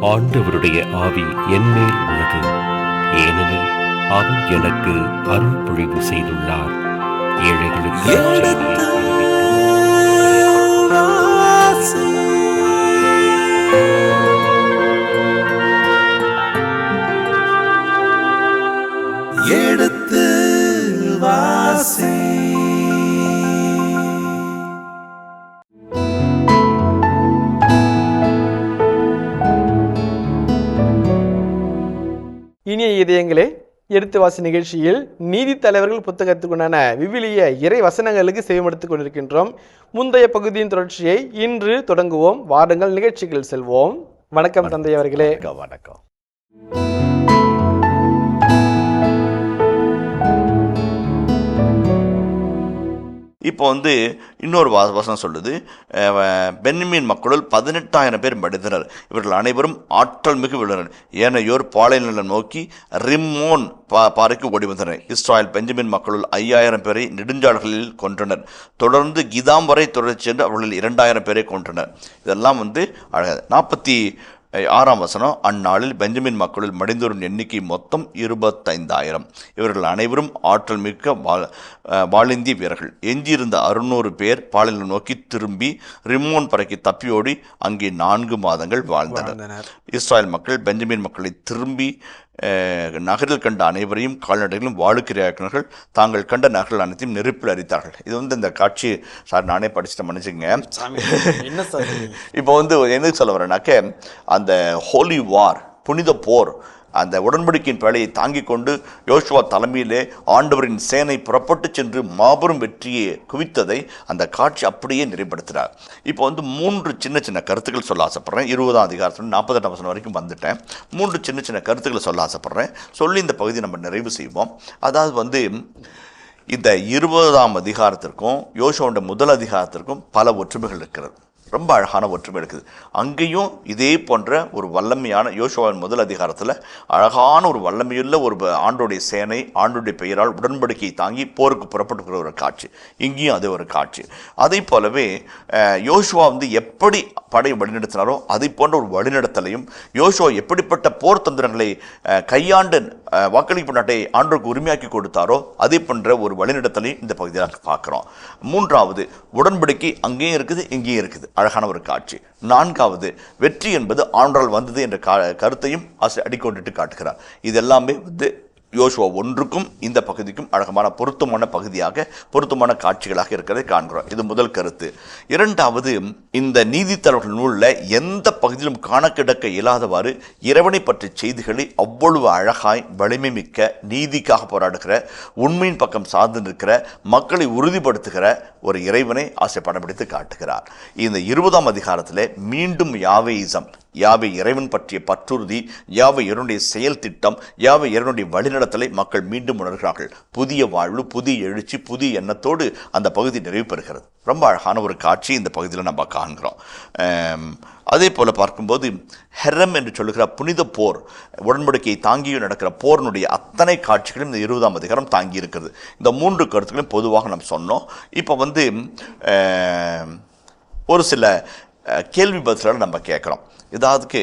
ஆண்டவருடைய ஆவி என்மேல் உள்ளது, ஏனெனில் அவர் எனக்கு அருள் பொழிவு செய்துள்ளார். ஏழைகளுக்கு எடுத்து வாசி. இனிய இதயங்களே, எடுத்து வாசி நிகழ்ச்சியில் நீதி தலைவர்கள் புத்தகத்துக்குண்டான விவிலிய இறை வசனங்களுக்கு செவிமடுத்துக் கொண்டிருக்கின்றோம். முந்தைய பகுதியின் தொடர்ச்சியை இன்று தொடங்குவோம். வாருங்கள் நிகழ்ச்சிகள் செல்வோம். வணக்கம் தந்தை அவர்களே. வணக்கம். இப்போ இன்னொரு வசனம் சொல்லுது, பென்யமீன் மக்களுள் 18,000 பேர் மடிந்தனர். இவர்கள் அனைவரும் ஆற்றல் மிகு விழுந்தனர். ஏனையோர் பாலை நிலம் நோக்கி ரிம்மோன் பாறைக்கு ஓடி வந்தனர். இஸ்ராயல் பெஞ்சமின் மக்களுள் 5,000 பேரை நெடுஞ்சாலைகளில் கொன்றனர். தொடர்ந்து கிதாம் வரை தொடர்ச்சி சென்று அவர்களில் 2,000 பேரை கொன்றனர். இதெல்லாம் 46ஆம் வசனம். அந்நாளில் பெஞ்சமின் மக்களில் மடிந்தோரின் எண்ணிக்கை மொத்தம் 25,000. இவர்கள் அனைவரும் ஆற்றல் மிக்க வாளிந்திய வீரர்கள். எஞ்சியிருந்த 600 பேர் பாலினை நோக்கி திரும்பி ரிம்மோன் பறைக்கு தப்பியோடி அங்கே 4 மாதங்கள் வாழ்ந்தனர். இஸ்ராயல் மக்கள் பெஞ்சமின் மக்களை திரும்பி நகரில் கண்ட அனைவரையும் கால்நடைகளும் வாழுக்கிரையாக்கினார்கள். தாங்கள் கண்ட நகர்கள் அனைத்தையும் நெருப்பில் அரித்தார்கள். இது இந்த காட்சி சார் நானே படிச்சுட்டு மன்னிச்சுங்க. இப்போ எதுக்கு சொல்ல வரேன்னாக்க, அந்த ஹோலி வார், புனித போர், அந்த உடன்படிக்கையின் வேலையை தாங்கி கொண்டு யோசுவா தலைமையிலே ஆண்டவரின் சேனை புறப்பட்டு சென்று மாபெரும் வெற்றியை குவித்ததை அந்த காட்சி அப்படியே நிறைப்படுத்துகிறார். இப்போ 3 சின்ன சின்ன கருத்துக்கள் சொல்ல ஆசைப்பட்றேன். 20ஆம் அதிகாரத்தில் 48ஆம் வசனம் வரைக்கும் வந்துட்டேன். 3 சின்ன சின்ன கருத்துக்களை சொல்ல ஆசைப்பட்றேன். சொல்லி இந்த பகுதியை நம்ம நிறைவு செய்வோம். அதாவது இந்த 20ஆம் அதிகாரத்திற்கும் யோசுவாவுடைய முதல் அதிகாரத்திற்கும் பல ஒற்றுமைகள் இருக்கிறது. ரொம்ப அழகான ஒற்றுமை இருக்குது. அங்கேயும் இதே போன்ற ஒரு வல்லமையான, யோசுவாவின் முதல் அதிகாரத்தில் அழகான ஒரு வல்லமையுள்ள ஒரு ஆண்டோடைய சேனை ஆண்டோடைய பெயரால் உடன்படிக்கையை தாங்கி போருக்கு புறப்பட்டுக்கிற ஒரு காட்சி. இங்கேயும் அது ஒரு காட்சி. அதை போலவே யோசுவா எப்படி படை வழிநடத்தினாரோ அதை போன்ற ஒரு வழிநடத்தலையும், யோசுவா எப்படிப்பட்ட போர் தந்திரங்களை கையாண்டு வாக்களிப்பு நாட்டை ஆண்டோருக்கு உரிமையாக்கி கொடுத்தாரோ அதே போன்ற ஒரு வழிநடத்தலையும் இந்த பகுதியில் பார்க்குறோம். 3வது, உடன்படிக்கை அங்கேயும் இருக்குது இங்கேயும் இருக்குது. அழகான ஒரு காட்சி. 4வது, வெற்றி என்பது ஆண்டால் வந்தது என்ற கருத்தையும் அடிக்கொண்டுட்டு காட்டுகிறார். இது எல்லாமே யோசுவா 1க்கும் இந்த பகுதிக்கும் அழகமான பொருத்தமான பகுதியாக, பொருத்தமான காட்சிகளாக இருக்கிறதை காண்கிறோம். இது முதல் கருத்து. 2வது, இந்த நீதித்தலைவர்கள் நூலில் எந்த பகுதியிலும் காண கிடக்க இயலாதவாறு இறைவனை பற்றிய செய்திகளை அவ்வளவு அழகாய் வலிமை மிக்க, நீதிக்காக போராடுகிற, உண்மையின் பக்கம் சார்ந்து நிற்கிற, மக்களை உறுதிப்படுத்துகிற ஒரு இறைவனை ஆசைப்படம் பிடித்து காட்டுகிறார். இந்த 20ஆம் அதிகாரத்தில் மீண்டும் யாவேயிசம், யாவை இறைவன் பற்றிய பற்றுறுதி, யாவை இறைவனுடைய செயல் திட்டம், யாவை இறைவனுடைய வழிநடத்தலை மக்கள் மீண்டும் உணர்கிறார்கள். புதிய வாழ்வு, புதிய எழுச்சி, புதிய எண்ணத்தோடு அந்த பகுதி நிறைவு பெறுகிறது. ரொம்ப அழகான ஒரு காட்சி இந்த பகுதியில் நம்ம காண்கிறோம். அதே போல் பார்க்கும்போது ஹெரம் என்று சொல்லுகிற புனித போர், உடன்படிக்கையை தாங்கி நடக்கிற போரினுடைய அத்தனை காட்சிகளும் இந்த 20ஆம் அதிகாரம் தாங்கி இருக்கிறது. இந்த 3 கருத்துக்களையும் பொதுவாக நம்ம சொன்னோம். இப்போ ஒரு சில கேள்வி பதில்களை நம்ம கேட்குறோம். இதாவதுக்கு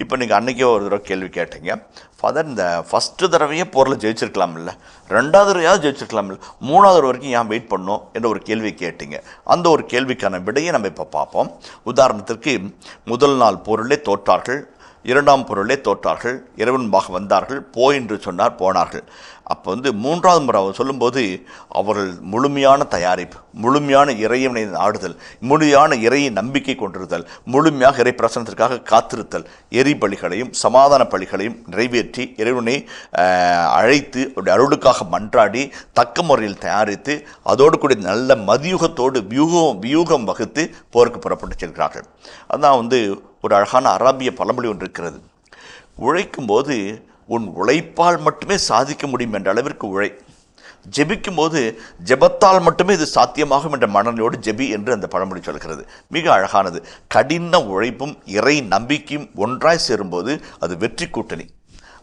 இப்போ நீங்கள் அன்றைக்கே ஒரு தடவை கேள்வி கேட்டீங்க, ஃபாதர் இந்த ஃபஸ்ட்டு தடவையே போரில் ஜெயிச்சிருக்கலாம் இல்லை, 2வது தடவையாவது ஜெயிச்சிருக்கலாம் இல்லை, 3வது தடவை வரைக்கும் ஏன் வெயிட் பண்ணோம் என்ற ஒரு கேள்வி கேட்டீங்க. அந்த ஒரு கேள்விக்கான விடையை நம்ம இப்போ பார்ப்போம். உதாரணத்திற்கு, முதல் நாள் போரிலே தோற்றார்கள், 2ஆம் போரிலே தோற்றார்கள், இறைவன்பாக வந்தார்கள், போய் என்று சொன்னார், போனார்கள். அப்போ 3வது முறை அவர் சொல்லும்போது அவர்கள் முழுமையான தயாரிப்பு, முழுமையான இறைவனை நாடுதல், முழுமையான இறையை நம்பிக்கை கொண்டிருத்தல், முழுமையாக இறை பிரசனத்திற்காக காத்திருத்தல், எரி பலிகளையும் சமாதான பலிகளையும் நிறைவேற்றி இறைவனை அழைத்து அருளுக்காக மன்றாடி தக்க முறையில் தயாரித்து அதோடு கூட நல்ல மதியுகத்தோடு வியூகம் வகுத்து போருக்கு புறப்பட்டு செல்கிறார்கள். அதான் ஒரு அழகான அராபிய பழமொழி ஒன்று இருக்கிறது. உழைக்கும்போது உன் உழைப்பால் மட்டுமே சாதிக்க முடியும் என்ற அளவிற்கு உழை. ஜெபிக்கும் போது ஜெபத்தால் மட்டுமே இது சாத்தியமாகும் என்ற மனநிலையோடு ஜெபி என்று அந்த பழமொழி சொல்கிறது. மிக அழகானது. கடின உழைப்பும் இறை நம்பிக்கையும் ஒன்றாய் சேரும்போது அது வெற்றி கூட்டணி.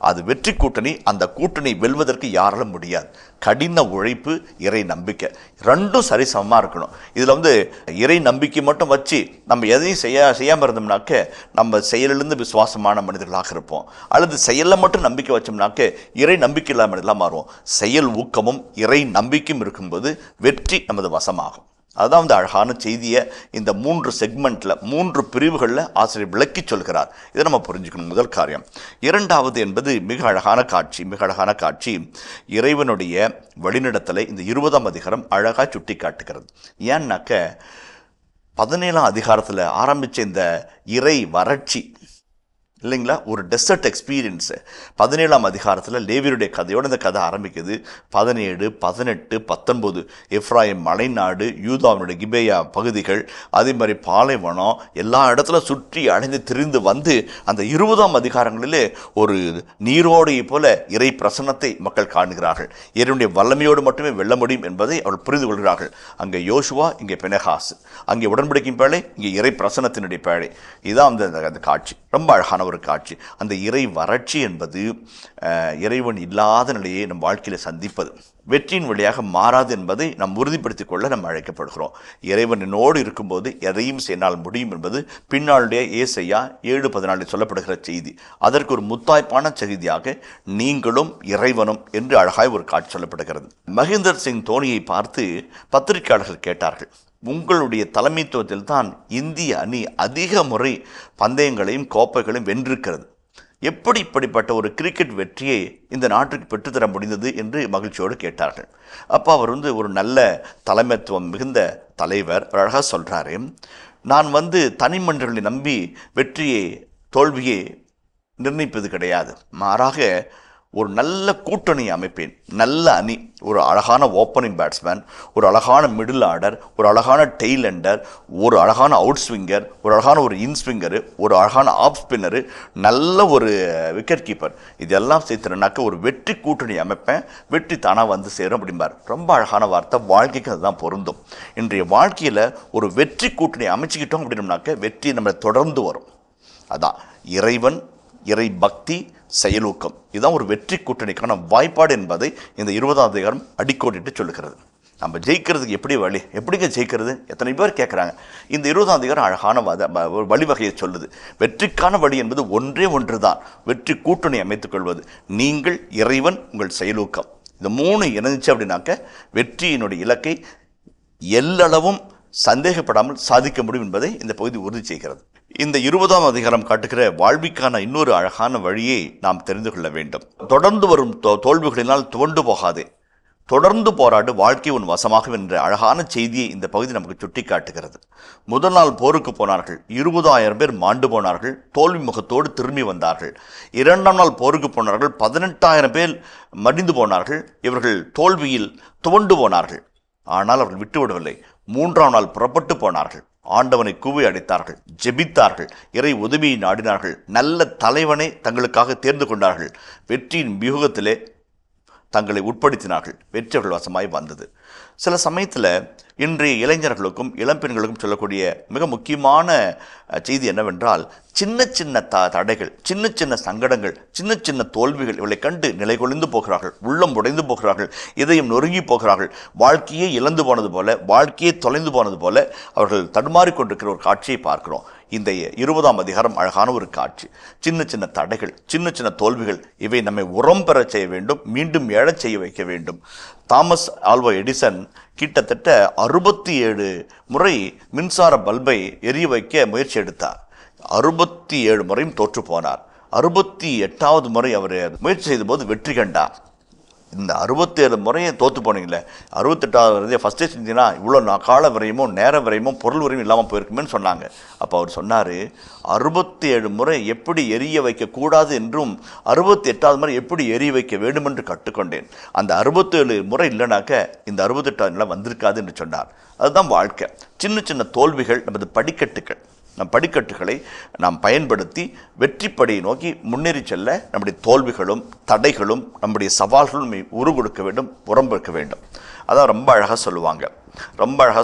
அது வெற்றி கூட்டணி. அந்த கூட்டணி வெல்வதற்கு யாராலும் முடியாது. கடின உழைப்பு, இறை நம்பிக்கை, ரெண்டும் சரிசமமாக இருக்கணும். இதில் இறை நம்பிக்கை மட்டும் வச்சு நம்ம எதையும் செய்யாமல் இருந்தோம்னாக்க நம்ம செயலிலிருந்து விசுவாசமான மனிதர்களாக இருப்போம். அல்லது செயலில் மட்டும் நம்பிக்கை வச்சோம்னாக்க இறை நம்பிக்கை இல்லாத மனிதர்களாக மாறுவோம். செயல் ஊக்கமும் இறை நம்பிக்கையும் இருக்கும்போது வெற்றி நமது வசமாகும். அதுதான் அழகான செய்தியை இந்த 3 செக்மெண்ட்டில் 3 பிரிவுகளில் ஆசிரியர் விளக்கி சொல்கிறார். இதை நம்ம புரிஞ்சுக்கணும். முதல் காரியம். இரண்டாவது என்பது மிக அழகான காட்சி. இறைவனுடைய வழிநடத்தலை இந்த 20ஆம் அதிகாரம் அழகாக சுட்டி காட்டுகிறது. ஏன்னாக்க 17ஆம் அதிகாரத்தில் ஆரம்பித்த இந்த இறை வறட்சி இல்லைங்களா, ஒரு டெசர்ட் எக்ஸ்பீரியன்ஸு 17ஆம் அதிகாரத்தில் லேவியருடைய கதையோடு இந்த கதை ஆரம்பிக்குது. 17, 18, 19 எப்ராயிம் மலைநாடு, யூதாவினுடைய கிபேயா பகுதிகள், அதே மாதிரி பாலைவனம், எல்லா இடத்துல சுற்றி அடைந்து திரிந்து அந்த 20ஆம் அதிகாரங்களிலே ஒரு நீரோடையை போல இறை பிரசன்னத்தை மக்கள் காணுகிறார்கள். இறைவனுடைய வல்லமையோடு மட்டுமே வெல்ல முடியும் என்பதை அவர்கள் புரிந்து கொள்கிறார்கள். அங்கே யோசுவா, இங்கே பெனகாசு, அங்கே உடன்படிக்கையின் பேழை, இங்கே இறை பிரசன்னத்தினுடைய பேழை. இதுதான் அந்த காட்சி. ரொம்ப அழகான ஒரு காட்சி. அந்த இறை வறட்சி என்பது இறைவன் இல்லாத நிலையை நம் வாழ்க்கையில் சந்திப்பது. வெற்றியின் வழியாக மாறாது என்பதை நாம் உறுதிப்படுத்திக் கொள்ள நம்ம அழைக்கப்படுகிறோம். இறைவன் என்னோடு இருக்கும்போது எதையும் செய்யனால் முடியும் என்பது பின்னாளுடைய ஏசாயா 7:14 சொல்லப்படுகிற செய்தி. அதற்கு ஒரு முத்தாய்ப்பான செய்தியாக நீங்களும் இறைவனும் என்று அழகாய் ஒரு காட்சி சொல்லப்படுகிறது. மகேந்தர் சிங் தோனியை பார்த்து பத்திரிகையாளர்கள் கேட்டார்கள், உங்களுடைய தலைமைத்துவத்தில் தான் இந்திய அணி அதிக முறை பந்தயங்களையும் கோப்பைகளையும் வென்றிருக்கிறது. எப்படி இப்படிப்பட்ட ஒரு கிரிக்கெட் வெற்றியை இந்த நாட்டுக்கு பெற்றுத்தர முடிந்தது என்று மகிழ்ச்சியோடு கேட்டார்கள். அப்போ அவர் ஒரு நல்ல தலைமைத்துவம் மிகுந்த தலைவர். அழகாக சொல்கிறாரு, நான் தனி மனிதர்களை நம்பி வெற்றியை தோல்வியை நிர்ணயிப்பது கிடையாது. மாறாக ஒரு நல்ல கூட்டணி அமைப்பேன். நல்ல அணி, ஒரு அழகான ஓப்பனிங் பேட்ஸ்மேன், ஒரு அழகான மிடில் ஆர்டர், ஒரு அழகான டெய்ல் எண்டர், ஒரு அழகான அவுட் ஸ்விங்கர், ஒரு அழகான ஒரு இன் ஸ்விங்கரு, ஒரு அழகான ஆஃப் ஸ்பின்னரு, நல்ல ஒரு விக்கெட் கீப்பர், இதெல்லாம் சேர்த்துனாக்க ஒரு வெற்றி கூட்டணி அமைப்பேன். வெற்றி தானாக சேரும் அப்படிம்பார். ரொம்ப அழகான வார்த்தை. வாழ்க்கைக்கு அதுதான் பொருந்தும். இன்றைய வாழ்க்கையில் ஒரு வெற்றி கூட்டணி அமைச்சிக்கிட்டோம் அப்படின்னோம்னாக்க வெற்றி நம்மளை தொடர்ந்து வரும். அதான் இறைவன், இறை பக்தி, செயலூக்கம். இதுதான் ஒரு வெற்றி கூட்டணிக்கான வாய்ப்பாடு என்பதை இந்த 20ஆம் அதிகாரம் அடிக்கோடிட்டு சொல்லுகிறது. நம்ம ஜெயிக்கிறதுக்கு எப்படி வழி, எப்படிங்க ஜெயிக்கிறது, எத்தனை பேர் கேட்குறாங்க. இந்த 20ஆம் அதிகாரம் அழகான வழிவகையை சொல்லுது. வெற்றிக்கான வழி என்பது ஒன்று தான், வெற்றி கூட்டணி அமைத்துக் கொள்வது. நீங்கள், இறைவன், உங்கள் செயலூக்கம், இந்த 3 இணைஞ்சிச்சு அப்படின்னாக்க வெற்றியினுடைய இலக்கை எல்லளவும் சந்தேகப்படாமல் சாதிக்க முடியும் என்பதை இந்த பகுதி உறுதி செய்கிறது. இந்த 20ஆம் அதிகாரம் காட்டுகிற வாழ்விற்கான இன்னொரு அழகான வழியை நாம் தெரிந்து கொள்ள வேண்டும். தொடர்ந்து வரும் தோல்விகளினால் துவண்டு போகாதே, தொடர்ந்து போராடு, வாழ்க்கை உன் வசமாகும் என்ற அழகான செய்தியை இந்த பகுதி நமக்கு சுட்டி காட்டுகிறது. முதல் நாள் போருக்கு போனார்கள், 20,000 பேர் மாண்டு போனார்கள், தோல்வி முகத்தோடு திரும்பி வந்தார்கள். 2ஆம் நாள் போருக்கு போனார்கள், 18,000 பேர் மடிந்து போனார்கள். இவர்கள் தோல்வியில் துவண்டு போனார்கள். ஆனால் அவர்கள் விட்டுவிடவில்லை. 3ஆம் நாள் புறப்பட்டு போனார்கள். ஆண்டவனை கூவி அடைத்தார்கள், ஜெபித்தார்கள், இறை உதவியை நாடினார்கள், நல்ல தலைவனை தங்களுக்காக தேர்ந்து கொண்டார்கள். வெற்றியின் வியூகத்திலே தங்களை உட்படுத்தினார்கள். வெற்றிகள் வசமாய் வந்தது. சில சமயத்தில் இன்றைய இளைஞர்களுக்கும் இளம்பெண்களுக்கும் சொல்லக்கூடிய மிக முக்கியமான செய்தி என்னவென்றால், சின்ன சின்ன தடைகள், சின்ன சின்ன சங்கடங்கள், சின்ன சின்ன தோல்விகள் இவளை கண்டு நிலை கொழிந்து போகிறார்கள், உள்ளம் உடைந்து போகிறார்கள், இதயம் நொறுங்கி போகிறார்கள். வாழ்க்கையே இழந்து போனது போல, வாழ்க்கையே தொலைந்து போனது போல அவர்கள் தடுமாறிக்கொண்டிருக்கிற ஒரு காட்சியை பார்க்கிறோம். இந்த 20ஆம் அதிகாரம் அழகான ஒரு காட்சி. சின்ன சின்ன தடைகள், சின்ன சின்ன தோல்விகள், இவை நம்மை உரம் பெற செய்ய வேண்டும், மீண்டும் எழச் செய்ய வைக்க வேண்டும். தாமஸ் ஆல்வா எடிசன் கிட்டத்தட்ட 67 முறை மின்சார பல்பை எரிய வைக்க முயற்சி எடுத்தார். 67 முறையும் தோற்று போனார். 68வது முறை அவர் முயற்சி செய்த போது வெற்றி கண்டார். இந்த 67 முறையை தோற்று போனீங்களே, 68வது ஃபஸ்ட்டே செஞ்சீங்கன்னா இவ்வளோ கால விரையுமோ நேர விரையுமோ பொருள் விரையும் இல்லாமல் போயிருக்குமேன்னு சொன்னாங்க. அப்போ அவர் சொன்னார், 67 முறை எப்படி எரிய வைக்கக்கூடாது என்றும் 68வது முறை எப்படி எரிய வைக்க வேண்டும் என்று கற்றுக்கொண்டேன். அந்த 67 முறை இல்லைனாக்க இந்த 68வது நிலை வந்திருக்காது என்று சொன்னார். அதுதான் வாழ்க்கை. சின்ன சின்ன தோல்விகள் நமது படிக்கட்டுகள். நம் படிக்கட்டுகளை நாம் பயன்படுத்தி வெற்றிப்படியை நோக்கி முன்னேறி செல்ல நம்முடைய தோல்விகளும் தடைகளும் நம்முடைய சவால்களும் உருகொடுக்க வேண்டும், உரம்பெடுக்க வேண்டும். அதான் ரொம்ப அழகாக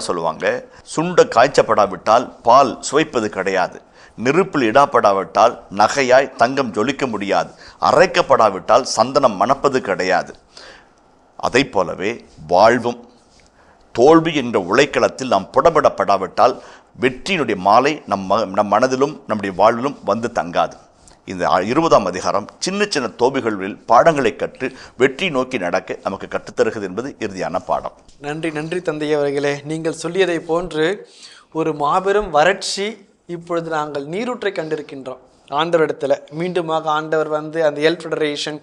சொல்லுவாங்க. சுண்ட காய்ச்சப்படாவிட்டால் பால் சுவைப்பது கிடையாது. நெருப்பில் இடாப்படாவிட்டால் நகையாய் தங்கம் ஜொலிக்க முடியாது, அரைக்கப்படாவிட்டால் சந்தனம் மணப்பது கிடையாது. அதை போலவே வாழ்வும் தோல்வி என்ற உழைக்களத்தில் நாம் புடப்படப்படாவிட்டால் வெற்றியினுடைய மாலை நம் மனதிலும் நம்முடைய வாழ்விலும் வந்து தங்காது. இந்த 20ஆம் அதிகாரம் சின்ன சின்ன தோல்விகளில் பாடங்களை கற்று வெற்றி நோக்கி நடக்க நமக்கு கற்றுத்தருகிறது என்பது இறுதியான பாடம். நன்றி தந்தை அவர்களே. நீங்கள் சொல்லியதை போன்று ஒரு மாபெரும் வறட்சி இப்பொழுது நாங்கள் நீரூற்றை கண்டிருக்கின்றோம். ஆண்டவரிடத்தில் மீண்டுமாக ஆண்டவர் அந்த எல் ஃபெடரேஷன்,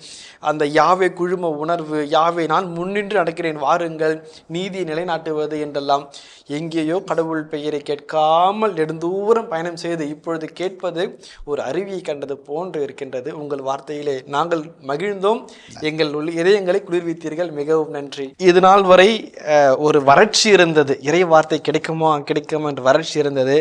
அந்த யாவே குழும உணர்வு, யாவே நான் முன்னின்று நடக்கிறேன் வாருங்கள், நீதியை நிலைநாட்டுவது என்றெல்லாம் எங்கேயோ கடவுள் பெயரை கேட்காமல் நெடுந்தூரம் பயணம் செய்து இப்பொழுது கேட்பது ஒரு அருவியை கண்டது போன்று இருக்கின்றது. உங்கள் வார்த்தையிலே நாங்கள் மகிழ்ந்தோம், எங்கள் இதயங்களை குளிர்வித்தீர்கள், மிகவும் நன்றி. இது நாள் வரை ஒரு வறட்சி இருந்தது, இறை வார்த்தை கிடைக்குமா என்ற வறட்சி இருந்தது.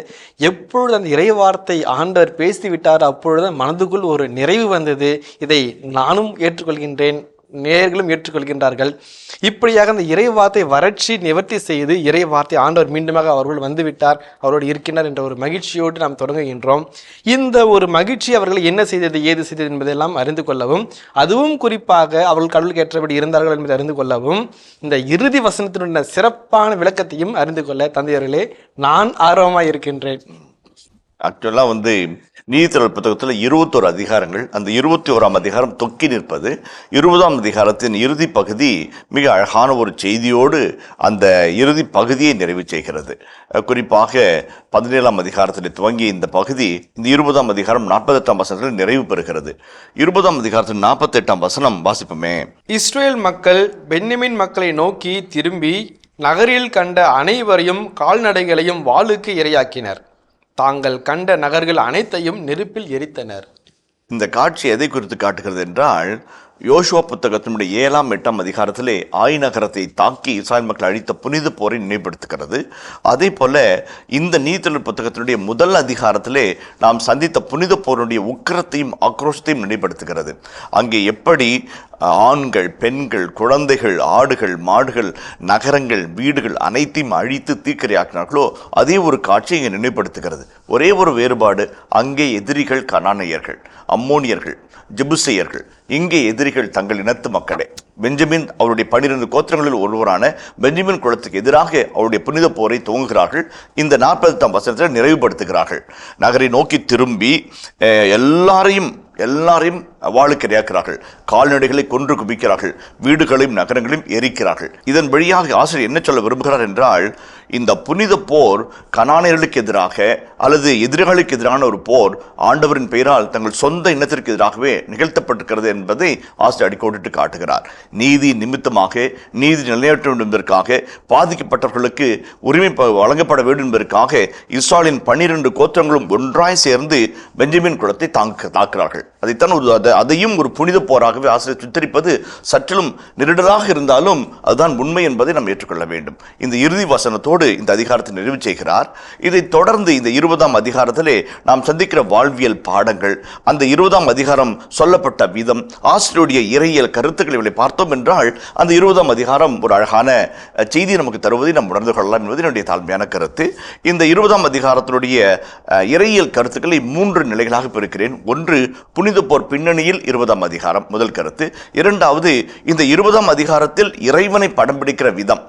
எப்பொழுது அந்த இறை வார்த்தை ஆண்டவர் பேசிவிட்டார் அப்பொழுது மனதுக்குள் ஒரு நிறைவு வந்தது. இதை நானும் ஏற்றுக்கொள்கின்றேன், நேயர்களும் ஏற்றுக்கொள்கின்றார்கள். இப்படியாக அந்த இறைவார்த்தை வறட்சி நிவர்த்தி செய்து இறைவார்த்தை ஆண்டவர் மீண்டுமாக அவர்கள் வந்துவிட்டார், அவரோடு இருக்கின்றார் என்ற ஒரு மகிழ்ச்சியோடு நாம் தொடங்குகின்றோம். இந்த ஒரு மகிழ்ச்சி அவர்கள் என்ன செய்தது, ஏது செய்தது என்பதெல்லாம் அறிந்து கொள்ளவும், அதுவும் குறிப்பாக அவர்கள் கடவுளுக்கு ஏற்றபடி இருந்தார்கள் என்பதை அறிந்து கொள்ளவும், இந்த இறுதி வசனத்தினுடைய சிறப்பான விளக்கத்தையும் அறிந்து கொள்ள தந்தையர்களே நான் ஆர்வமாக இருக்கின்றேன். ஆக்சுவலாக நீதித்தொடர் புத்தகத்தில் 21 அதிகாரங்கள், அந்த 21ஆம் அதிகாரம் தொக்கி நிற்பது. 20ஆம் அதிகாரத்தின் இறுதி பகுதி மிக அழகான ஒரு செய்தியோடு அந்த இறுதி பகுதியை நிறைவு செய்கிறது. குறிப்பாக 17ஆம் அதிகாரத்தில் துவங்கிய இந்த பகுதி இந்த 20ஆம் அதிகாரம் 48ஆம் வசனத்தில் நிறைவு பெறுகிறது. 20ஆம் அதிகாரத்தின் 48ஆம் வசனம் வாசிப்போமே. இஸ்ரேல் மக்கள் பென்யமீன் மக்களை நோக்கி திரும்பி நகரில் கண்ட அனைவரையும் கால்நடைகளையும் வாளுக்கு இரையாக்கினர், தாங்கள் கண்ட நகர்கள் அனைத்தையும் நெருப்பில் எரித்தனர். இந்த காட்சி எதை குறித்து காட்டுகிறது என்றால், யோசுவா புத்தகத்தினுடைய 7ஆம் 8ஆம் அதிகாரத்திலே ஆய் நகரத்தை தாக்கி இஸ்ராயல் மக்கள் அழித்த புனித போரை நினைவுபடுத்துகிறது. அதே போல இந்த நீதித்தொடர் புத்தகத்தினுடைய முதல் அதிகாரத்திலே நாம் சந்தித்த புனித போருடைய உக்கிரத்தையும் ஆக்ரோஷத்தையும் நினைவுபடுத்துகிறது. அங்கே எப்படி ஆண்கள், பெண்கள், குழந்தைகள், ஆடுகள், மாடுகள், நகரங்கள், வீடுகள் அனைத்தையும் அழித்து தீக்கிரையாக்கினார்களோ அதே ஒரு காட்சியை இங்கே நினைவுபடுத்துகிறது. ஒரே ஒரு வேறுபாடு, அங்கே எதிரிகள் கனானியர்கள், அம்மோனியர்கள், ஜெபுசேயர்கள், இங்கே எதிரிகள் தங்கள் இனத்து மக்களே. பெஞ்சமின் அவருடைய 12 கோத்திரங்களில் ஒருவரான பெஞ்சமின் குலத்துக்கு எதிராக அவருடைய புனித போரை துவங்குகிறார்கள். இந்த 48ஆம் வசனத்தில் நிறைவுபடுத்துகிறார்கள். நகரை நோக்கி திரும்பி எல்லாரையும் வாளுக்கு இரையாக்கிறார்கள், கால்நடைகளை கொன்று குவிக்கிறார்கள், வீடுகளையும் நகரங்களையும் எரிக்கிறார்கள். இதன் வழியாக ஆசிரியர் என்ன சொல்ல விரும்புகிறார் என்றால், இந்த புனித போர் கனானியர்களுக்கு எதிராக அல்லது எதிரிகளுக்கு எதிரான ஒரு போர் ஆண்டவரின் பெயரால் தங்கள் சொந்த இனத்திற்கு எதிராகவே நிகழ்த்தப்பட்டிருக்கிறது என்பதை ஆசிரியர் அடிக்கோடிட்டு காட்டுகிறார். நீதி நிமித்தமாக, நீதி நிலைநாட்ட வேண்டும் என்பதற்காக, பாதிக்கப்பட்டவர்களுக்கு உரிமை வழங்கப்பட வேண்டும் என்பதற்காக இஸ்ராயலின் 12 கோத்திரங்களும் ஒன்றாய் சேர்ந்து பெஞ்சமின் குலத்தை தாக்குகிறார்கள். அதையும் ஒரு புனித போராகவே ஆசிரியர் சித்தரிப்பது சற்றிலும் நெருடலாக இருந்தாலும் அதுதான் உண்மை என்பதை நாம் ஏற்றுக்கொள்ள வேண்டும். இந்த இறுதி வசனத்தோடு இந்த அதிகாரத்தை நிறைவு செய்கிறார். இதை தொடர்ந்து இந்த 20ஆம் அதிகாரத்திலே நாம் சந்திக்கிற வாழ்வியல் பாடங்கள், அந்த 20ஆம் அதிகாரம் சொல்லப்பட்ட விதம், ஆசிரியருடைய இறையியல் கருத்துக்களை பார்த்தோம் என்றால் அந்த 20ஆம் அதிகாரம் ஒரு அழகான செய்தி நமக்கு தருவதை நாம் உணர்ந்து கொள்ளலாம் என்பது என்னுடைய தாழ்மையான கருத்து. இந்த 20ஆம் அதிகாரத்தினுடைய இறையியல் கருத்துக்களை 3 நிலைகளாக பிரிக்கிறேன். ஒன்று, புனித போர் பின்னணியில் 20ஆம் அதிகாரம், முதல் கருத்து. இரண்டாவது, இந்த 20ஆம் அதிகாரத்தில் இறைவனை படம் பிடிக்கிற விதம்,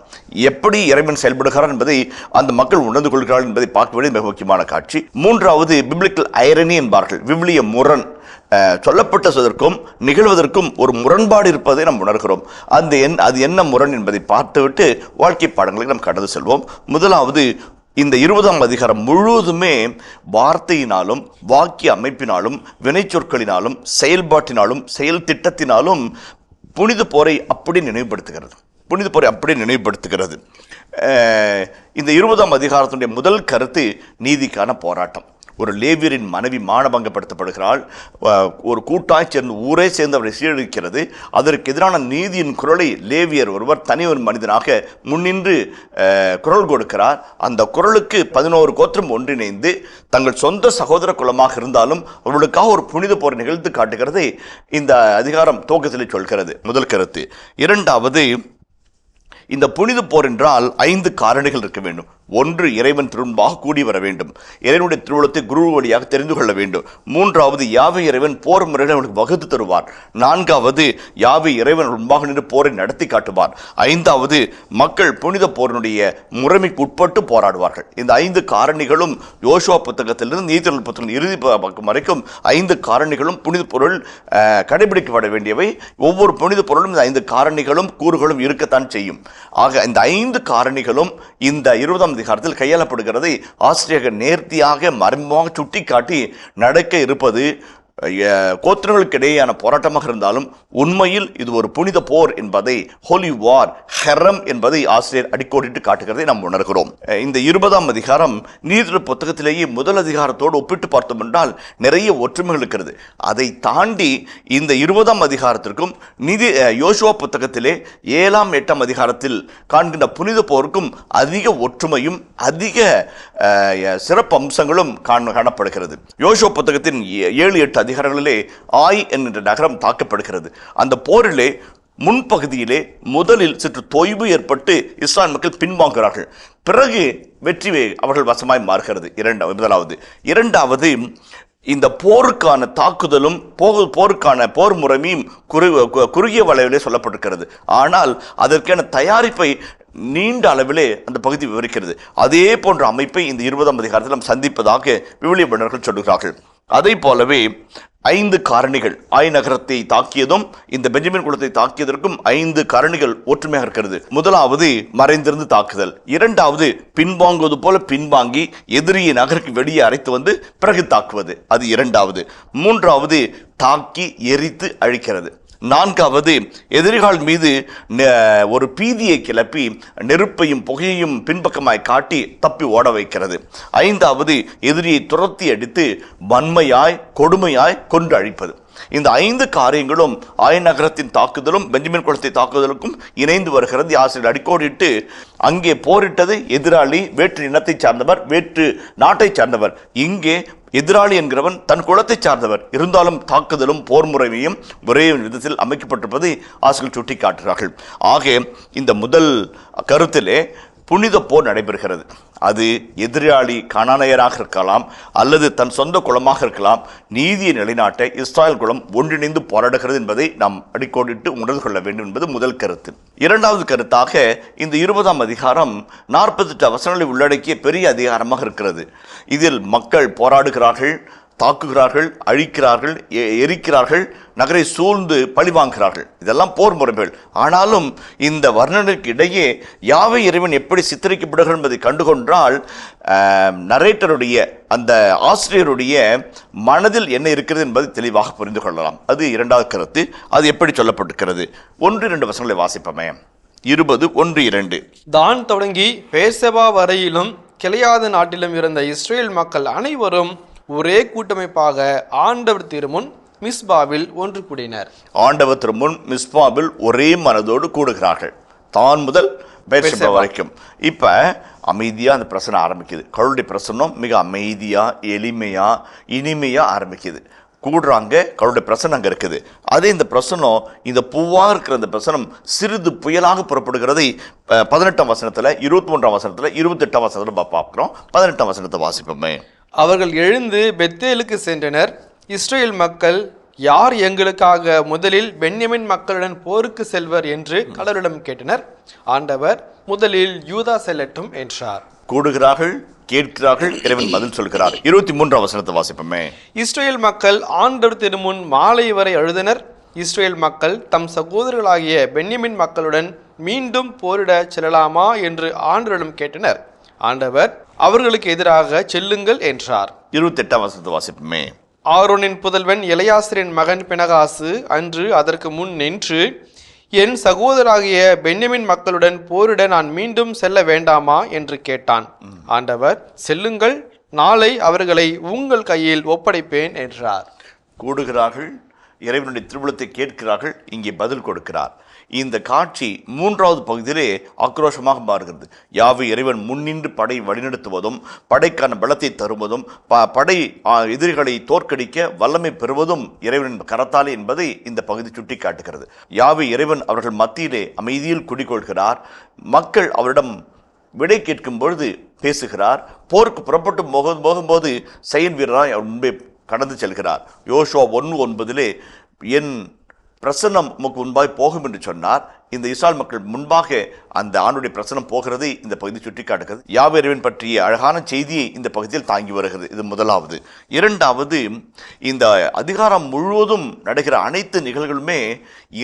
எப்படி இறைவன் செயல்படுகிறார் என்பதை அந்த மக்கள் உணர்ந்து கொள்கிறார்கள் என்பதை பார்க்க வேண்டிய மிக முக்கியமான காட்சி. மூன்றாவது, பிப்ளிக்கல் ஐரனி என்பார்கள், விவிலிய முரண், சொல்லப்பட்டதற்கும் நிகழ்வதற்கும் ஒரு முரண்பாடு இருப்பதை நாம் உணர்கிறோம். அது என்ன முரண் என்பதை பார்த்துவிட்டு வாழ்க்கை பாடங்களை நாம் கடந்து செல்வோம். முதலாவது, இந்த 20ஆம் அதிகாரம் முழுவதுமே வார்த்தையினாலும் வாக்கிய அமைப்பினாலும் வினைச்சொற்களினாலும் செயல்பாட்டினாலும் செயல் திட்டத்தினாலும் புனித போரை அப்படி நினைவுபடுத்துகிறது. இந்த 20ஆம் அதிகாரத்தினுடைய முதல் கருத்து நீதிக்கான போராட்டம். ஒரு லேவியரின் மனைவி மானபங்கப்படுத்தப்படுகிறாள். ஒரு கூட்டாய் சேர்ந்து ஊரே சேர்ந்து அவரை சீரழிக்கிறது. அதற்கு எதிரான நீதியின் குரலை லேவியர் ஒருவர் தனி ஒரு மனிதனாக முன்னின்று குரல் கொடுக்கிறார். அந்த குரலுக்கு 11 கோத்திரம் ஒன்றிணைந்து தங்கள் சொந்த சகோதர குலமாக இருந்தாலும் அவர்களுக்காக ஒரு புனித போர் நிகழ்த்து காட்டுகிறது இந்த அதிகாரம் துவக்கத்தில் சொல்கிறது. முதல் கருத்து. இரண்டாவது, இந்த புனித போர் என்றால் 5 காரணிகள் இருக்க வேண்டும். ஒன்று, இறைவன் திருமுன்பாக கூடி வர வேண்டும். இறைவனுடைய திருவுளத்தை குரு வழியாக தெரிந்து கொள்ள வேண்டும். மூன்றாவது, யாவை இறைவன் போர் முறைகளை அவனுக்கு வகுத்து தருவார். நான்காவது, யாவை இறைவன் முன்பாக நின்று போரை நடத்தி காட்டுவார். ஐந்தாவது, மக்கள் புனித போரினுடைய முறைமைக்கு உட்பட்டு போராடுவார்கள். இந்த 5 காரணிகளும் யோசுவா புத்தகத்திலிருந்து நீதிமொழிகள் புத்தகம் இறுதி பக்கம் வரைக்கும் 5 காரணிகளும் புனித பொருள் கடைபிடிக்கப்பட வேண்டியவை. ஒவ்வொரு புனித பொருளும் இந்த 5 காரணிகளும் கூறுகளும் இருக்கத்தான் செய்யும். ஆக இந்த 5 காரணிகளும் இந்த 20ஆம் அதிகாரத்தில் கையாளப்படுகிறதை ஆசிரியர் நேர்த்தியாக மறைமுகமாக சுட்டிக்காட்டி நடக்க இருப்பது கோத்திரங்களுக்கு இடையேயான போராட்டமாக இருந்தாலும் உண்மையில் இது ஒரு புனித போர் என்பதை, ஹோலி வார், ஹெரம் என்பதை ஆசிரியர் அடிக்கோடிட்டு காட்டுகிறதை நாம் உணர்கிறோம். இந்த 20ஆம் அதிகாரம் நீதிமொழிகள் புத்தகத்திலேயே முதல் அதிகாரத்தோடு ஒப்பிட்டு பார்த்தோம் என்றால் நிறைய ஒற்றுமைகள் இருக்கிறது. அதை தாண்டி இந்த 20ஆம் அதிகாரத்திற்கும் யோசுவா புத்தகத்திலே 7ஆம் 8ஆம் அதிகாரத்தில் காண்கின்ற புனித போருக்கும் அதிக ஒற்றுமையும் அதிக சிறப்பு அம்சங்களும் காணப்படுகிறது. யோசுவா புத்தகத்தின் 7-8 அதிகாரங்களிலே ஆய் என்கின்ற நகரம் தாக்கப்படுகிறது. அந்த போரிலே முன்பகுதியிலே முதலில் சற்று தொய்வு ஏற்பட்டு இஸ்ராயல் மக்கள் பின்வாங்குகிறார்கள். பிறகு வெற்றி அவர்கள் வசமாய் மாறுகிறது. இரண்டாவது இந்த போருக்கான தாக்குதலும் போருக்கான போர் முறைமையும் குறுகிய வளைவிலே சொல்லப்பட்டிருக்கிறது. ஆனால் அதற்கான தயாரிப்பை நீண்ட அளவிலே அந்த பகுதி விவரிக்கிறது. அதே போன்ற அமைப்பை இந்த 20ஆம் அதிகாரத்தில் நாம் சந்திப்பதாக விவிலிய வல்லுநர்கள் சொல்லுகிறார்கள். அதை போலவே 5 காரணிகள், ஆய் நகரத்தை தாக்கியதும் இந்த பெஞ்சமின் குலத்தை தாக்கியதற்கும் 5 காரணிகள் ஒற்றுமையாக இருக்கிறது. முதலாவது, மறைந்திருந்து தாக்குதல். இரண்டாவது, பின்வாங்குவது போல பின்வாங்கி எதிரியை நகருக்கு வெளியே அரைத்து வந்து பிறகு தாக்குவது, அது இரண்டாவது. மூன்றாவது, தாக்கி எரித்து அழிக்கிறது. நான்காவது, எதிரிகள் மீது ஒரு பீதியை கிளப்பி நெருப்பையும் புகையையும் பின்பக்கமாய் காட்டி தப்பி ஓட வைக்கிறது. ஐந்தாவது, எதிரியை துரத்தி அடித்து வன்மையாய் கொடுமையாய் கொன்று அழிப்பது. இந்த 5 காரியங்களும் ஆய் நகரத்தின் தாக்குதலும் பெஞ்சமின் குலத்தை தாக்குதலுக்கும் இணைந்து வருகிறது. ஆசிரியர் அடிக்கோடிட்டு அங்கே போரிட்டது எதிராளி வேற்று இனத்தை சார்ந்தவர், வேற்று நாட்டை சார்ந்தவர். இங்கே எதிராளி என்கிறவன் தன் குலத்தை சார்ந்தவர். இருந்தாலும் தாக்குதலும் போர் முறைமையும் ஒரே விதத்தில் அமைக்கப்பட்டிருப்பதை ஆசிரியர்கள் சுட்டி காட்டுகிறார்கள். ஆக இந்த முதல் கருத்திலே புனித போர் நடைபெறுகிறது. அது எதிராளி கானானியராக இருக்கலாம் அல்லது தன் சொந்த குலமாக இருக்கலாம். நீதியை நிலைநாட்ட இஸ்ராயல் குலம் ஒன்றிணைந்து போராடுகிறது என்பதை நாம் அடிக்கோடிட்டு உணர்ந்து கொள்ள வேண்டும் என்பது முதல் கருத்து. இரண்டாவது கருத்தாக இந்த 20ஆம் அதிகாரம் 48 வசனங்களை உள்ளடக்கிய பெரிய அதிகாரமாக இருக்கிறது. இதில் மக்கள் போராடுகிறார்கள், தாக்குகிறார்கள், அழிக்கிறார்கள், எரிக்கிறார்கள், நகரை சூழ்ந்து பழிவாங்குகிறார்கள். இதெல்லாம் போர் முறைகள். ஆனாலும் இந்த வர்ணனைக்கு இடையே யாவை இறைவன் எப்படி சித்தரிக்கப்படுகிறார் என்பதை கண்டுகொண்டால் நரேட்டருடைய அந்த ஆசிரியருடைய மனதில் என்ன இருக்கிறது என்பதை தெளிவாக புரிந்து கொள்ளலாம். அது இரண்டாவது கருத்து. அது எப்படி சொல்லப்பட்டிருக்கிறது? 1-2 வசனங்களை வாசிப்போமே. 20:1-2. தான் தொடங்கி பேர்செபா வரையிலும் கிளையாத நாட்டிலும் இருந்த இஸ்ரேல் மக்கள் அனைவரும் ஒரே கூட்டமைப்பாக ஆண்டவர் திருமுன் மிஸ்பாவில் ஒன்று கூடினர். ஆண்டவர் திருமுன் மிஸ்பாவில் ஒரே மனதோடு கூடுகிறார்கள், தான் முதல் பேர்செபா வரைக்கும். இப்ப அமைதியா அந்த பிரசனம் ஆரம்பிக்குது. கடவுளுடைய பிரசனம் மிக அமைதியா, எளிமையா, இனிமையா ஆரம்பிக்குது. கூடுறாங்க, கடவுளுடைய பிரசனம் அங்கே இருக்குது. அதே இந்த பிரசனம், இந்த பூவாக இருக்கிற அந்த பிரசனம் சிறிது புயலாக புறப்படுகிறதை 18ஆம் வசனத்தில், 23ஆம் வசனத்தில், 28ஆம் வசனத்தில் பார்க்கிறோம். 18ஆம் வசனத்தை வாசிப்போமே. அவர்கள் எழுந்து பெத்தேலுக்கு சென்றனர். இஸ்ரேல் மக்கள், யார் எங்களுக்காக முதலில் பென்யமின் மக்களுடன் போருக்கு செல்வர் என்று கடவுளிடம் கேட்டனர். ஆண்டவர், முதலில் யூதா செல்லட்டும் என்றார். கூடுகிறார்கள், கேட்கிறார்கள், இறைவன் பதில் சொல்கிறார். 23ஆம் வசனத்தை வாசிப்போமே. இஸ்ரேல் மக்கள் ஆண்டவர் திருமுன் மாலை வரை அழுதனர். இஸ்ரேல் மக்கள் தம் சகோதரர்களாகிய பென்யமின் மக்களுடன் மீண்டும் போரிட செல்லலாமா என்று ஆண்டவரிடம் கேட்டனர். ஆண்டவர், அவர்களுக்கு எதிராக செல்லுங்கள் என்றார். 28ஆம் வசனத்தை வாசிப்போமே. ஆரோனின் புதல்வன் எலெயாசரின் மகன் பினகாசு அன்று அதற்கு முன் நின்று, என் சகோதராகிய பென்யமின் மக்களுடன் போரிட நான் மீண்டும் செல்ல வேண்டாமா என்று கேட்டான். ஆண்டவர், செல்லுங்கள், நாளை அவர்களை உங்கள் கையில் ஒப்படைப்பேன் என்றார். கூடுகிறார்கள், இறைவனுடைய திருவுளத்தை கேட்கிறார்கள், இங்கே பதில் கொடுக்கிறார். இந்த காட்சி 3வது பகுதியிலே ஆக்ரோஷமாக மாறுகிறது. யாவை இறைவன் முன்னின்று படை வழிநடத்துவதும், படைக்கான பலத்தை தருவதும், படை எதிரிகளை தோற்கடிக்க வல்லமை பெறுவதும் இறைவனின் கரத்தாலே என்பதை இந்த பகுதி சுட்டி காட்டுகிறது. யாவை இறைவன் அவர்கள் மத்தியிலே அமைதியில் குடிகொள்கிறார். மக்கள் அவரிடம் விடை கேட்கும் பொழுது பேசுகிறார். போருக்கு புறப்பட்டு போகும்போது செயல் வீரராய் அவர் முன்பே கடந்து செல்கிறார். யோசுவா 1:9 என் பிரசன்னம் உமக்கு முன்பாய் போகும் என்று சொன்னார். இந்த இஸ்ராயல் மக்கள் முன்பாக அந்த ஆண்டுடைய பிரசனம் போகிறதை இந்த பகுதி சுட்டி காட்டுகிறது. யாவே இறைவன் பற்றிய அழகான செய்தியை இந்த பகுதியில் தாங்கி வருகிறது. இது முதலாவது. இரண்டாவது, இந்த அதிகாரம் முழுவதும் நடக்கிற அனைத்து நிகழ்வுகளுமே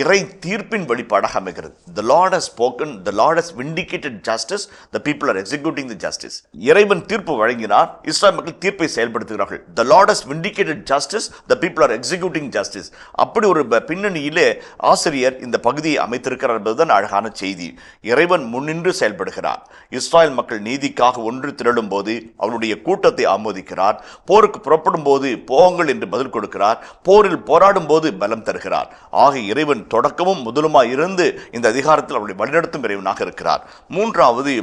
இறை தீர்ப்பின் வெளிப்பாடாக அமைகிறது. The Lord has spoken, the Lord has vindicated justice, the people are executing the justice. இறைவன் தீர்ப்பு வழங்கினார், இஸ்ராயல் மக்கள் தீர்ப்பை செயல்படுத்துகிறார்கள். The Lord has vindicated justice, the people are executing justice. அப்படி ஒரு பின்னணியிலே ஆசிரியர் இந்த பகுதியை அமைத்திருக்கிறார் என்பதுதான் அழகான செய்தி. இறைவன் முன்னின்று செயல்படுகிறார். இஸ்ராயல் மக்கள் நீதிக்காக ஒன்று திரளும் போது அவருடைய கூட்டத்தை ஆமோதிக்கிறார். போருக்கு புறப்படும் போது போங்கள் என்று பதில் கொடுக்கிறார். போரில் போராடும் போது பலம் தருகிறார். ஆக இறைவன் தொடக்கமும் முதலுமாய் இருந்து இந்த அதிகாரத்தில் அவருடைய வழிநடத்தும் இறைவனாக இருக்கிறார். மூன்றாவது,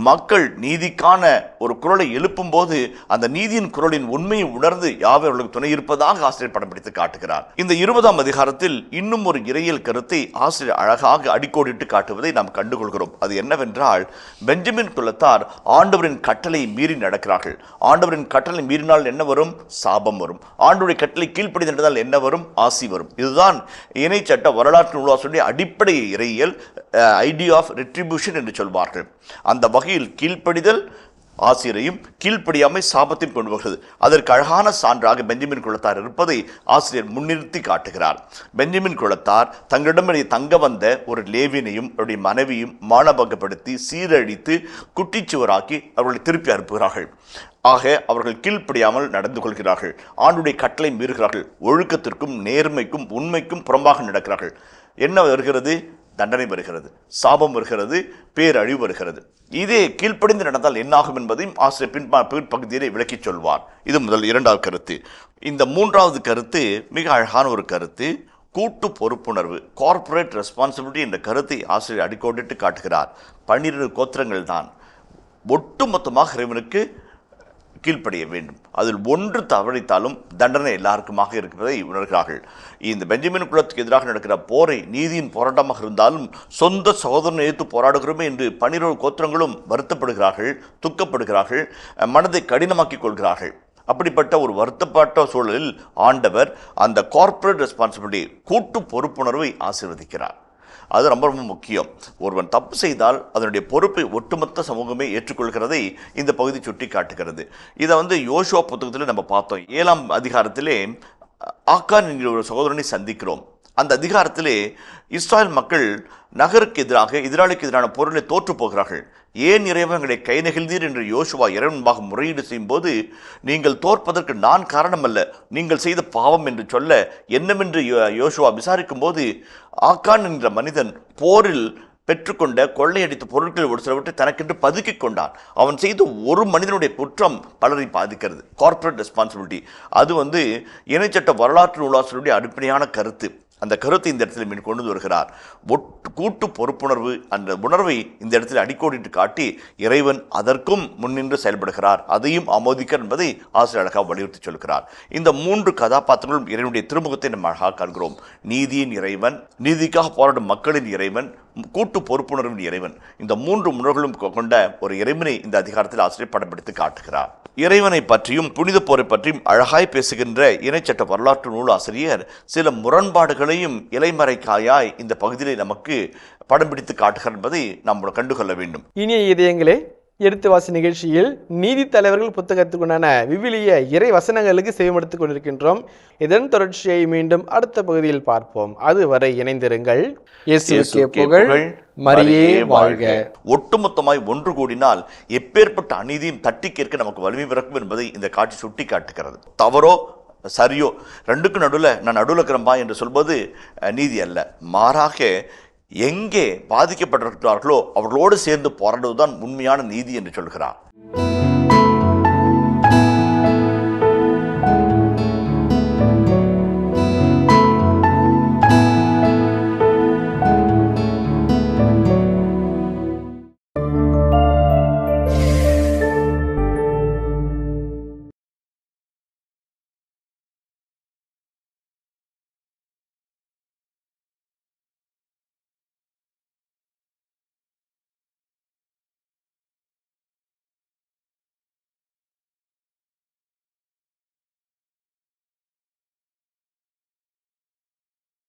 மக்கள் நீதிக்கான ஒரு குரலை எழுப்பும் போது அந்த நீதியின் குரலின் உண்மையை உணர்ந்து யாவே அவர்களுக்கு துணை இருப்பதாக ஆசிரியர் படம் பிடித்து காட்டுகிறார். இந்த 20ஆம் அதிகாரத்தில் இன்னும் ஒரு இறையியல் கருத்தை ஆசிரியர் அழகாக அடிக்கோடிட்டு காட்டுவதை நாம் கண்டுகொள்கிறோம். அது என்னவென்றால், பெஞ்சமின் குலத்தார் ஆண்டவரின் கட்டளை மீறி நடக்கிறார்கள். ஆண்டவரின் கட்டளை மீறினால் என்ன வரும்? சாபம் வரும். ஆண்டவருடைய கட்டளை கீழ்ப்படி நடந்தால் என்ன வரும்? ஆசி வரும். இதுதான் இணை சட்ட வரலாற்று நூலாசிரியருடைய அடிப்படை இறையியல், ஐடியா ஆஃப் ரெட்ரிபியூஷன் என்று சொல்வார்கள். அந்த வகையில் கீழ்ப்படிதல் ஆசிரியரையும் கீழ்ப்படியாமை சாபத்தையும் கொண்டு வருகிறது. அதற்கு அழகான சான்றாக பெஞ்சமின் குலத்தார் இருப்பதை ஆசிரியர் முன்னிறுத்தி காட்டுகிறார். பெஞ்சமின் குலத்தார் தங்களிடமிடையே தங்க வந்த ஒரு லேவியனையும் அவருடைய மனைவியும் மானபங்கப்படுத்தி சீரழித்து குட்டிச்சுவராக்கி அவர்களை திருப்பி அனுப்புகிறார்கள். ஆக அவர்கள் கீழ்ப்படியாமல் நடந்து கொள்கிறார்கள். ஆண்டுடைய கட்டளை மீறுகிறார்கள். ஒழுக்கத்திற்கும் நேர்மைக்கும் உண்மைக்கும் புறம்பாக நடக்கிறார்கள். என்ன வருகிறது? தண்டனை வருகிறது, சாபம் வருகிறது, பேரழிவு வருகிறது. இதே கீழ்ப்படிந்து நடந்தால் என்னாகும் என்பதையும் ஆசிரியர் பின்பகுதியிலே விளக்கி சொல்வார். இது முதல். இரண்டாவது கருத்து. இந்த மூன்றாவது கருத்து மிக அழகான ஒரு கருத்து, கூட்டு பொறுப்புணர்வு, கார்ப்பரேட் ரெஸ்பான்சிபிலிட்டி என்ற கருத்தை ஆசிரியர் அடிக்கோடிட்டு காட்டுகிறார். 12 கோத்திரங்கள் தான் ஒட்டுமொத்தமாக இறைவனுக்கு கீழ்ப்படிய வேண்டும். அதில் ஒன்று தவறித்தாலும் தண்டனை எல்லாருக்குமாக இருக்கிறதை உணர்கிறார்கள். இந்த பெஞ்சமின் குலத்துக்கு எதிராக நடக்கிற போரை நீதியின் போராட்டமாக இருந்தாலும் சொந்த சகோதரனை எதிர்த்து போராடுகிறோமே என்று 12 கோத்திரங்களும் வருத்தப்படுகிறார்கள், துக்கப்படுகிறார்கள், மனதை கடினமாக்கிக் கொள்கிறார்கள். அப்படிப்பட்ட ஒரு வருத்தப்பட்ட சூழலில் ஆண்டவர் அந்த கார்ப்பரேட் ரெஸ்பான்சிபிலிட்டி, கூட்டு பொறுப்புணர்வை ஆசீர்வதிக்கிறார். அது ரொம்ப ரொம்ப முக்கியம். ஒருவன் தப்பு செய்தால் அதனுடைய பொறுப்பை ஒட்டுமொத்த சமூகமே ஏற்றுக்கொள்கிறதை இந்த பகுதி சுட்டி காட்டுகிறது. இதை யோசுவா புத்தகத்தில் நம்ம பார்த்தோம். 7ஆம் அதிகாரத்திலே ஆக்கான் என்கிற ஒரு சகோதரனை சந்திக்கிறோம். அந்த அதிகாரத்திலே இஸ்ராயல் மக்கள் நகருக்கு எதிராக, எதிராளிக்கு எதிரான பொருளை தோற்று போகிறார்கள். ஏன் இறைவன் எங்களை கை நெகிழ்ந்தீர் என்று யோசுவா இறைவன்பாக முறையீடு செய்யும் போது, நீங்கள் தோற்பதற்கு நான் காரணம் அல்ல, நீங்கள் செய்த பாவம் என்று சொல்ல என்னவென்று யோசுவா விசாரிக்கும் போது, ஆக்கான் என்ற மனிதன் போரில் பெற்றுக்கொண்ட கொள்ளையடித்த பொருட்களை ஒரு சிலவற்றை தனக்கென்று பதுக்கிக் கொண்டான். அவன் செய்த ஒரு மனிதனுடைய குற்றம் பலரை பாதிக்கிறது. கார்ப்பரேட் ரெஸ்பான்சிபிலிட்டி அது இணைச்சட்ட வரலாற்று நூலாசிரியருடைய அடிப்படையான கருத்து. அந்த கருத்தை இந்த இடத்துல மீன் கொண்டு வருகிறார். கூட்டு பொறுப்புணர்வு அந்த உணர்வை இந்த இடத்தில் அடிக்கோடிட்டு காட்டி இறைவன் அதற்கும் முன்னின்று செயல்படுகிறார், அதையும் ஆமோதிக்கிறார் என்பதை ஆசிரியர் அழகாக வலியுறுத்தி சொல்கிறார். இந்த 3 கதாபாத்திரங்களும் இறைவனுடைய திருமுகத்தை நம்ம அழகாக காண்கிறோம். நீதியின் இறைவன், நீதிக்காக போராடும் மக்களின் இறைவன், கூட்டு பொறுப்புணர்வின் இறைவன். இந்த 3 உணர்வுகளும் கொண்ட ஒரு இறைவனை இந்த அதிகாரத்தில் ஆசிரியர் படம் பிடித்து காட்டுகிறார். இறைவனை பற்றியும் புனித போரை பற்றியும் அழகாய் பேசுகின்ற இணைச்சட்ட வரலாற்று நூல் ஆசிரியர் சில முரண்பாடுகளையும் இலைமறைக்காயாய் இந்த பகுதியிலே நமக்கு படம் பிடித்து காட்டுகிறார் என்பதை நாம் கண்டுகொள்ள வேண்டும். இனிய இதயங்களே, எடுத்துவாசி நிகழ்ச்சியில் நீதி தலைவர்கள் புத்தகத்துக்குண்டான விவிலிய இறை வசனங்களுக்கு செவிமடுத்துக் கொண்டிருக்கின்றோம். இதன் தொடர்ச்சியை மீண்டும் அடுத்த பகுதியில் பார்ப்போம். அதுவரை இணைந்திருங்கள். இயேசுவுக்கே புகழ், மரியே வாழ்க. ஒட்டுமொத்தமாய் ஒன்று கூடினால் எப்பேற்பட்ட அநீதியும் தட்டி கேட்க நமக்கு வலிமை பிறக்கும் என்பதை இந்த காட்சி சுட்டி காட்டுகிறது. தவறோ சரியோ ரெண்டுக்கும் நடுவில் நான் நடுவில் இருக்கிறம்பா என்று சொல்வது நீதி அல்ல. மாறாக எங்கே பாதிக்கப்பட்டிருக்கிறார்களோ அவர்களோடு சேர்ந்து போராடுவதுதான் உண்மையான நீதி என்று சொல்கிறார்.